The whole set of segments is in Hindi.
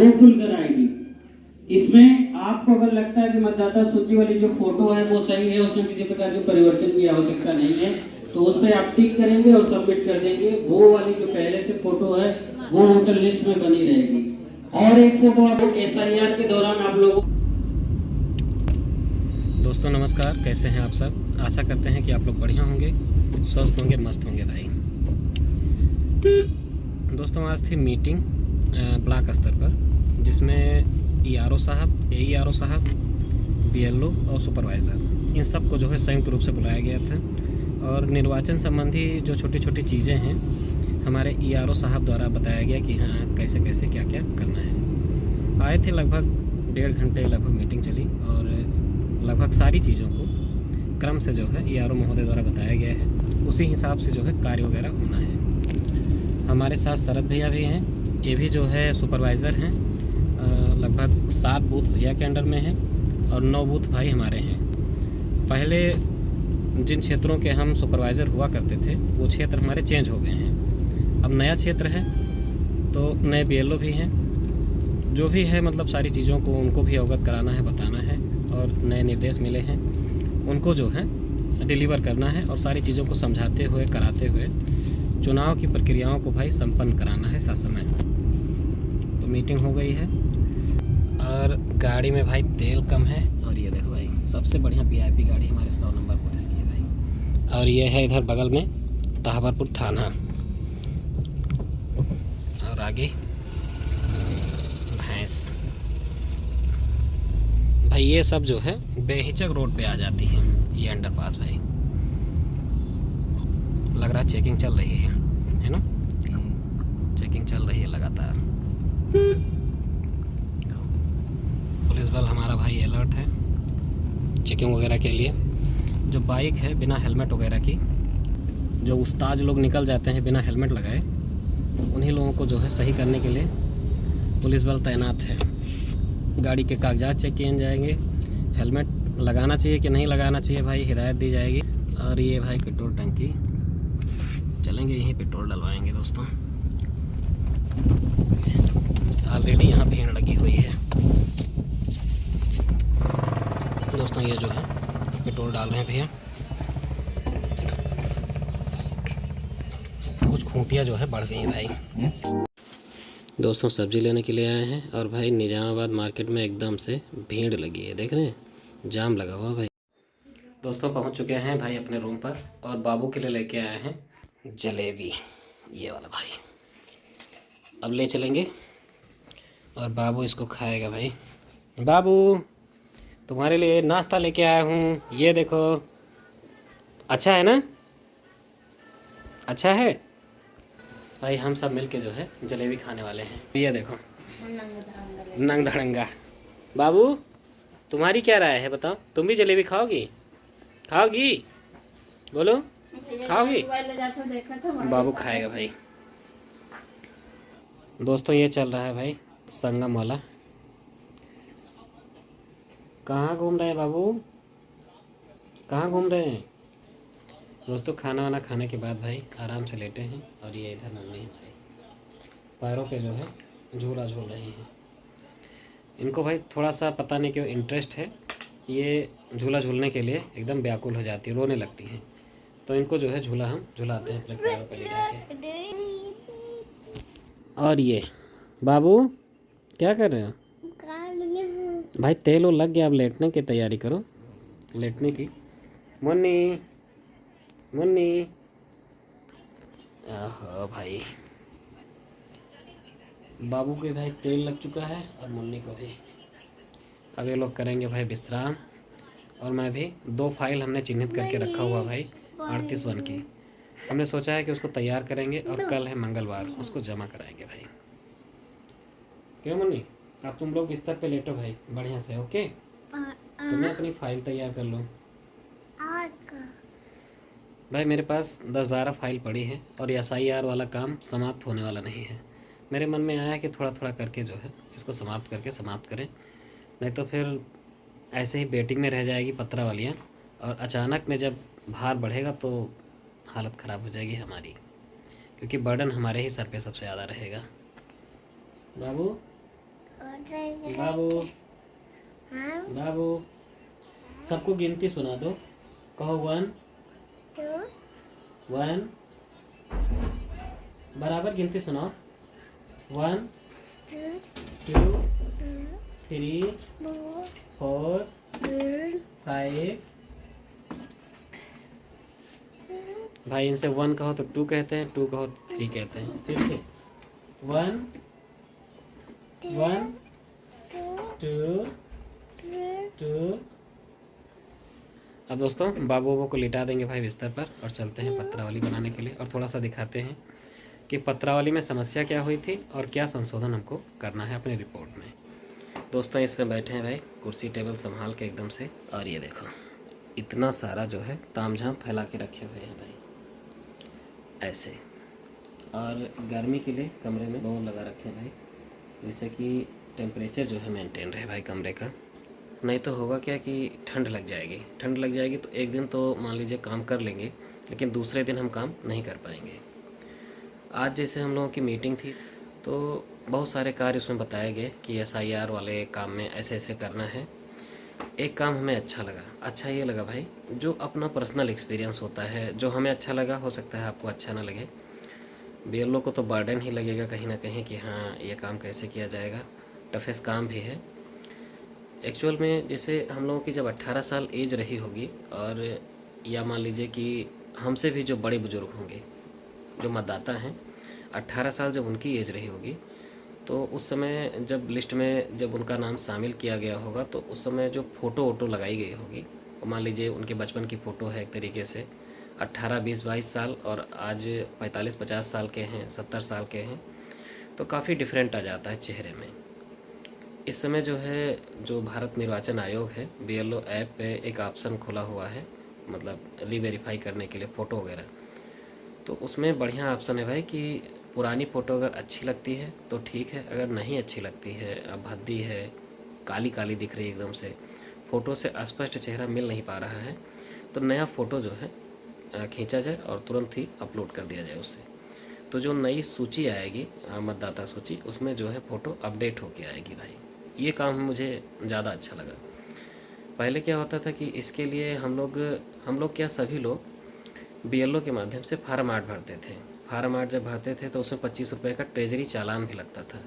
वो खुलकर आएगी। इसमें आपको अगर लगता है कि मतदाता सूची वाली जो फोटो है वो सही है, उसमें किसी प्रकार के परिवर्तन की आवश्यकता नहीं है, तो उस पर आप टिक करेंगे और सबमिट कर देंगे। वो वाली जो पहले से फोटो है वो वोटर लिस्ट में बनी रहेगी। और एक फोटो आपको SIR के दौरान आप लोगों। दोस्तों नमस्कार, कैसे हैं आप सब। आशा करते हैं कि आप लोग बढ़िया होंगे, स्वस्थ होंगे, मस्त होंगे भाई। दोस्तों आज थी मीटिंग ब्लॉक स्तर पर, जिसमें ERO साहब, AERO साहब, BLO और सुपरवाइज़र, इन सब को जो है संयुक्त रूप से बुलाया गया था। और निर्वाचन संबंधी जो छोटी छोटी चीज़ें हैं हमारे ERO साहब द्वारा बताया गया कि हाँ कैसे कैसे क्या क्या करना है। आए थे, लगभग 1.5 घंटे लगभग मीटिंग चली और लगभग सारी चीज़ों को क्रम से जो है ERO महोदय द्वारा बताया गया है, उसी हिसाब से जो है कार्य वगैरह होना है। हमारे साथ शरद भैया भी हैं, ये भी जो है सुपरवाइज़र हैं। लगभग 7 बूथ भैया के अंडर में हैं और 9 बूथ भाई हमारे हैं। पहले जिन क्षेत्रों के हम सुपरवाइज़र हुआ करते थे वो क्षेत्र हमारे चेंज हो गए हैं। अब नया क्षेत्र है तो नए BLO भी हैं। जो भी है मतलब सारी चीज़ों को उनको भी अवगत कराना है, बताना है, और नए निर्देश मिले हैं उनको जो है डिलीवर करना है और सारी चीज़ों को समझाते हुए कराते हुए चुनाव की प्रक्रियाओं को भाई संपन्न कराना है साथ समय। तो मीटिंग हो गई है और गाड़ी में भाई तेल कम है। और ये देखो भाई सबसे बढ़िया VIP गाड़ी हमारे 100 नंबर पुलिस की है भाई। और ये है इधर बगल में तहावरपुर थाना, और आगे भैंस। भाई ये सब जो है बेहिचक रोड पे आ जाती है, ये अंडरपास भाई। लग रहा है चेकिंग चल रही है ना? चेकिंग चल रही है लगातार। पुलिस बल हमारा भाई अलर्ट है चेकिंग वगैरह के लिए। जो बाइक है बिना हेलमेट वगैरह की, जो उस्ताद लोग निकल जाते हैं बिना हेलमेट लगाए, उन्हीं लोगों को जो है सही करने के लिए पुलिस बल तैनात है। गाड़ी के कागजात चेक किए जाएंगे, हेलमेट लगाना चाहिए कि नहीं लगाना चाहिए भाई हिदायत दी जाएगी। और ये भाई पेट्रोल टंकी, चलेंगे यहीं पेट्रोल डलवाएंगे दोस्तों। ऑलरेडी यहाँ भीड़ लगी हुई है दोस्तों। ये जो है पेट्रोल डाल रहे हैं भैया। कुछ खूंटियाँ जो है बढ़ गई भाई। दोस्तों सब्जी लेने के लिए आए हैं और भाई निजामाबाद मार्केट में एकदम से भीड़ लगी है, देख रहे हैं, जाम लगा हुआ भाई। दोस्तों पहुंच चुके हैं भाई अपने रूम पर और बाबू के लिए लेके आए हैं जलेबी, ये वाला भाई। अब ले चलेंगे और बाबू इसको खाएगा भाई। बाबू तुम्हारे लिए नाश्ता लेके आया हूँ, ये देखो। अच्छा है ना? अच्छा है भाई। हम सब मिलके जो है जलेबी खाने वाले हैं। ये देखो नंग धड़ंगा। बाबू तुम्हारी क्या राय है बताओ, तुम भी जलेबी खाओगी? खाओगी? बोलो खाओगी? बाबू खाएगा भाई। दोस्तों ये चल रहा है भाई संगम वाला। कहाँ घूम रहे हैं बाबू, कहाँ घूम रहे हैं? दोस्तों खाना वाना खाने के बाद भाई आराम से लेटे हैं और ये इधर मम्मी हमारे पैरों पे जो है झूला झूल रही हैं। इनको भाई थोड़ा सा पता नहीं क्यों इंटरेस्ट है, ये झूला झूलने के लिए एकदम व्याकुल हो जाती है, रोने लगती हैं। तो इनको जो है झूला हम झुलाते हैं अपने पैरों पे लेटा के। और ये बाबू क्या कर रहे हो भाई? तेल लग गया, अब लेटने की तैयारी करो, लेटने की। मुन्नी मुन्नी, ओहो भाई बाबू के भाई तेल लग चुका है और मुन्नी को भी। अब ये लोग करेंगे भाई विश्राम। और मैं भी 2 फाइल हमने चिन्हित करके रखा हुआ भाई 38 की। हमने सोचा है कि उसको तैयार करेंगे और कल है मंगलवार, उसको जमा कराएंगे भाई। क्यों मुन्नी? अब तुम लोग बिस्तर पे लेटो भाई बढ़िया से, ओके? तुम्हें अपनी फाइल तैयार कर लो भाई। मेरे पास 10-12 फाइल पड़ी है और SIR वाला काम समाप्त होने वाला नहीं है। मेरे मन में आया कि थोड़ा थोड़ा करके जो है इसको समाप्त करें, नहीं तो फिर ऐसे ही वेटिंग में रह जाएगी पत्रा वालियाँ, और अचानक में जब भार बढ़ेगा तो हालत ख़राब हो जाएगी हमारी, क्योंकि बर्डन हमारे ही सर पे सबसे ज़्यादा रहेगा। बाबू बाबू बाबू सबको गिनती सुना दो। कहो 1 1 बराबर गिनती सुनाओ। 1 2 3 4 5। भाई इनसे 1 कहो तो 2 कहते हैं, 2 कहो 3 कहते हैं। फिर से 1 1 2 2। अब दोस्तों बाबू को लिटा देंगे भाई बिस्तर पर और चलते हैं पत्रावली बनाने के लिए, और थोड़ा सा दिखाते हैं कि पत्रावली में समस्या क्या हुई थी और क्या संशोधन हमको करना है अपनी रिपोर्ट में। दोस्तों इसमें बैठे हैं भाई कुर्सी टेबल संभाल के एकदम से, और ये देखो इतना सारा जो है तामझाम फैला के रखे हुए हैं भाई ऐसे। और गर्मी के लिए कमरे में बोर्ड लगा रखे हैं भाई, जिससे कि टेम्परेचर जो है मेंटेन रहे भाई कमरे का। नहीं तो होगा क्या कि ठंड लग जाएगी तो एक दिन तो मान लीजिए काम कर लेंगे, लेकिन दूसरे दिन हम काम नहीं कर पाएंगे। आज जैसे हम लोगों की मीटिंग थी तो बहुत सारे कार्य उसमें बताए गए कि SIR वाले काम में ऐसे ऐसे करना है। एक काम हमें अच्छा ये लगा भाई, जो अपना पर्सनल एक्सपीरियंस होता है, जो हमें अच्छा लगा, हो सकता है आपको अच्छा ना लगे। BLO को तो बर्डन ही लगेगा कहीं ना कहीं कि हाँ ये काम कैसे किया जाएगा, टफेस्ट काम भी है। एक्चुअल में जैसे हम लोगों की जब 18 साल एज रही होगी, और या मान लीजिए कि हमसे भी जो बड़े बुजुर्ग होंगे जो मतदाता हैं, 18 साल जब उनकी एज रही होगी, तो उस समय जब लिस्ट में जब उनका नाम शामिल किया गया होगा, तो उस समय जो फ़ोटो वोटो लगाई गई होगी, मान लीजिए उनके बचपन की फ़ोटो है एक तरीके से, 18 20 22 साल और आज 45 50 साल के हैं, 70 साल के हैं, तो काफ़ी डिफरेंट आ जाता है चेहरे में। इस समय जो है जो भारत निर्वाचन आयोग है, BLO ऐप पे एक ऑप्शन खुला हुआ है, मतलब रीवेरीफाई करने के लिए फ़ोटो वगैरह। तो उसमें बढ़िया ऑप्शन है भाई कि पुरानी फ़ोटो अगर अच्छी लगती है तो ठीक है, अगर नहीं अच्छी लगती है, अब भद्दी है, काली काली दिख रही है एकदम से, फ़ोटो से स्पष्ट चेहरा मिल नहीं पा रहा है, तो नया फ़ोटो जो है खींचा जाए और तुरंत ही अपलोड कर दिया जाए उससे। तो जो नई सूची आएगी मतदाता सूची, उसमें जो है फ़ोटो अपडेट होके आएगी भाई। ये काम मुझे ज़्यादा अच्छा लगा। पहले क्या होता था कि इसके लिए हम लोग क्या सभी लोग BLO के माध्यम से फार्म 8 भरते थे। फार्म 8 जब भरते थे तो उसमें 25 रुपये का ट्रेजरी चालान भी लगता था।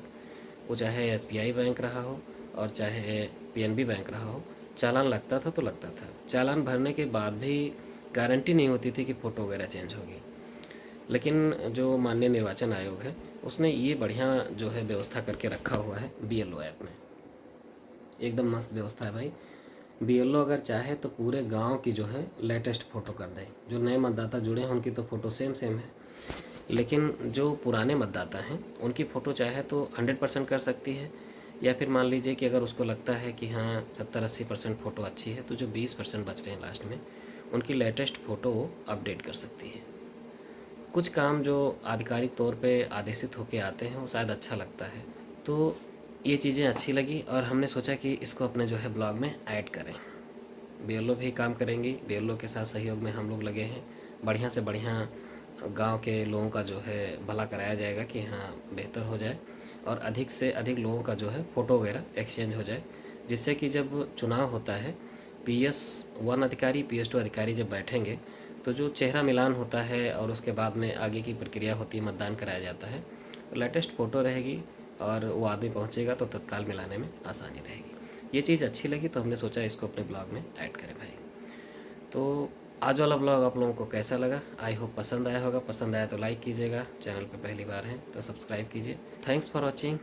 वो चाहे SBI बैंक रहा हो और चाहे PNB बैंक रहा हो, चालान लगता था तो लगता था। चालान भरने के बाद भी गारंटी नहीं होती थी कि फ़ोटो वगैरह चेंज होगी। लेकिन जो माननीय निर्वाचन आयोग है, उसने ये बढ़िया जो है व्यवस्था करके रखा हुआ है BLO ऐप में। एकदम मस्त व्यवस्था है भाई। BLO अगर चाहे तो पूरे गांव की जो है लेटेस्ट फ़ोटो कर दे। जो नए मतदाता जुड़े हैं उनकी तो फ़ोटो सेम है, लेकिन जो पुराने मतदाता हैं उनकी फ़ोटो चाहे तो 100% कर सकती है, या फिर मान लीजिए कि अगर उसको लगता है कि हाँ 70-80% फ़ोटो अच्छी है, तो जो 20% बच रहे हैं लास्ट में, उनकी लेटेस्ट फ़ोटो वो अपडेट कर सकती है। कुछ काम जो आधिकारिक तौर पे आदेशित होके आते हैं वो शायद अच्छा लगता है, तो ये चीज़ें अच्छी लगी और हमने सोचा कि इसको अपने जो है ब्लॉग में ऐड करें। BLO भी काम करेंगी, BLO के साथ सहयोग में हम लोग लगे हैं। बढ़िया से बढ़िया गांव के लोगों का जो है भला कराया जाएगा कि हाँ बेहतर हो जाए, और अधिक से अधिक लोगों का जो है फ़ोटो वगैरह एक्सचेंज हो जाए, जिससे कि जब चुनाव होता है PS1 अधिकारी PS2 अधिकारी जब बैठेंगे, तो जो चेहरा मिलान होता है और उसके बाद में आगे की प्रक्रिया होती है, मतदान कराया जाता है, तो लेटेस्ट फ़ोटो रहेगी और वो आदमी पहुंचेगा तो तत्काल मिलाने में आसानी रहेगी। ये चीज़ अच्छी लगी तो हमने सोचा इसको अपने ब्लॉग में ऐड करें भाई। तो आज वाला ब्लॉग आप लोगों को कैसा लगा? आई होप पसंद आया होगा। पसंद आया तो लाइक कीजिएगा, चैनल पे पहली बार हैं तो सब्सक्राइब कीजिए। Thanks for watching.